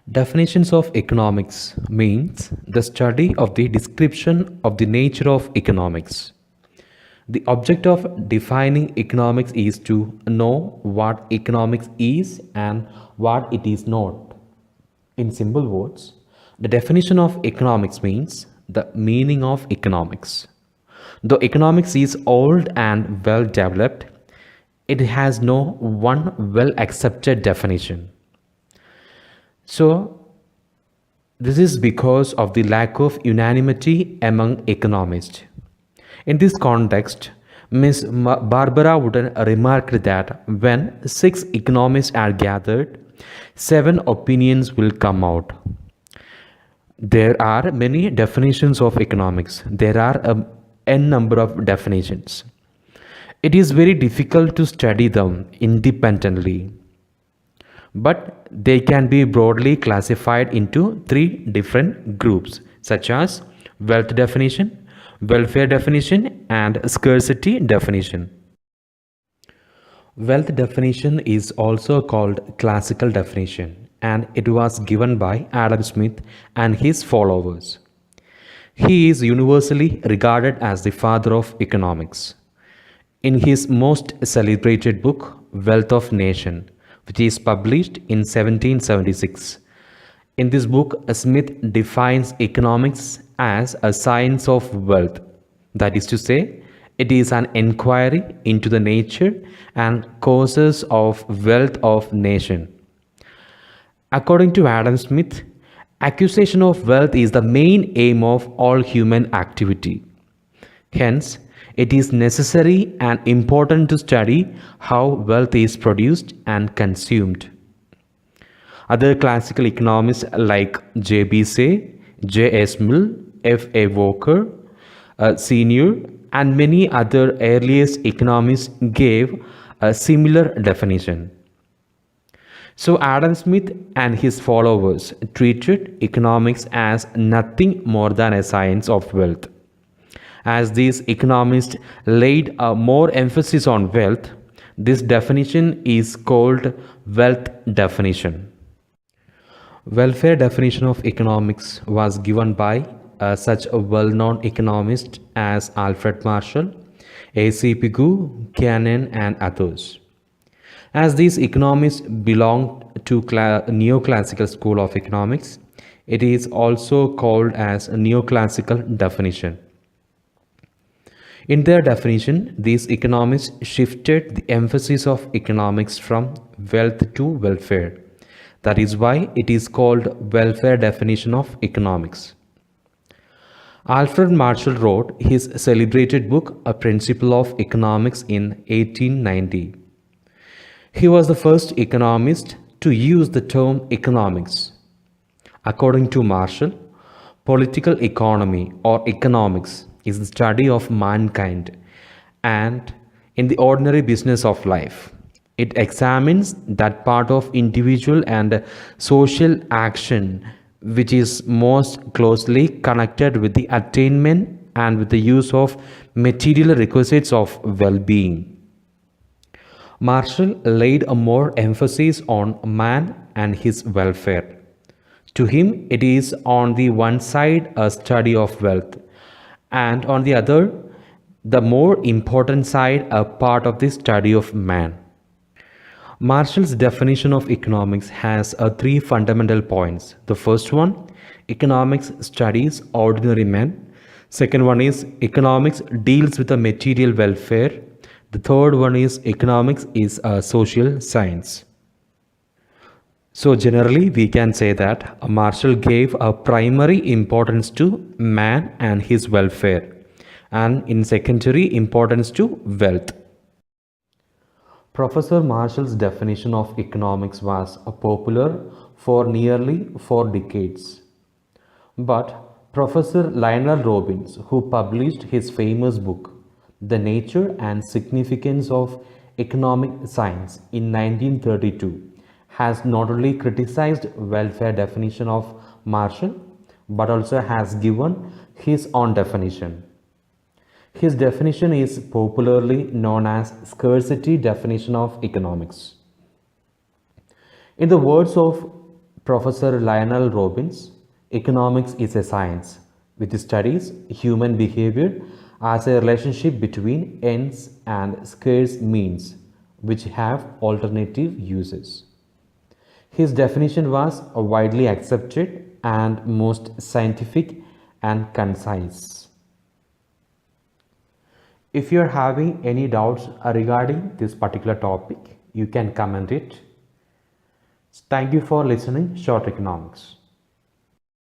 Definitions of economics means the study of the description of the nature of economics. The object of defining economics is to know what economics is and what it is not. In simple words, the definition of economics means the meaning of economics. Though economics is old and well developed, it has no one well accepted definition. So, this is because of the lack of unanimity among economists. In this context, Ms. Barbara Wooden remarked that when six economists are gathered, seven opinions will come out. There are many definitions of economics. There are a n number of definitions. It is very difficult to study them independently, but they can be broadly classified into three different groups, such as wealth definition, welfare definition, and scarcity definition. Wealth definition is also called classical definition, and it was given by Adam Smith and his followers. He is universally regarded as the father of economics. In his most celebrated book, Wealth of Nation, which is published in 1776. In this book, Smith defines economics as a science of wealth. That is to say, it is an inquiry into the nature and causes of wealth of nation. According to Adam Smith, acquisition of wealth is the main aim of all human activity. Hence, it is necessary and important to study how wealth is produced and consumed. Other classical economists like J.B. Say, J.S. Mill, F.A. Walker, Sr., and many other earliest economists gave a similar definition. So Adam Smith and his followers treated economics as nothing more than a science of wealth. As these economists laid a more emphasis on wealth, this definition is called wealth definition. Welfare definition of economics was given by such a well-known economist as Alfred Marshall, A.C. Pigou, Cannon, and others. As these economists belonged to neoclassical school of economics, it is also called as a neoclassical definition. In their definition, these economists shifted the emphasis of economics from wealth to welfare. That is why it is called welfare definition of economics. Alfred Marshall wrote his celebrated book, A Principle of Economics, in 1890. He was the first economist to use the term economics. According to Marshall, political economy or economics is the study of mankind and in the ordinary business of life. It examines that part of individual and social action which is most closely connected with the attainment and with the use of material requisites of well-being. Marshall laid a more emphasis on man and his welfare. To him, it is on the one side a study of wealth, and on the other, the more important side, a part of the study of man. Marshall's definition of economics has three fundamental points. The first one, economics studies ordinary men. Second one is economics deals with the material welfare. The third one is economics is a social science. So generally we can say that Marshall gave a primary importance to man and his welfare, and in secondary importance to wealth. Professor Marshall's definition of economics was popular for nearly 4 decades. But Professor Lionel Robbins, who published his famous book, The Nature and Significance of Economic Science in 1932, has not only criticized welfare definition of Marshall, but also has given his own definition. His definition is popularly known as scarcity definition of economics. In the words of Professor Lionel Robbins, economics is a science which studies human behavior as a relationship between ends and scarce means which have alternative uses. His definition was widely accepted and most scientific and concise. If you are having any doubts regarding this particular topic, you can comment it. Thank you for listening Short Economics.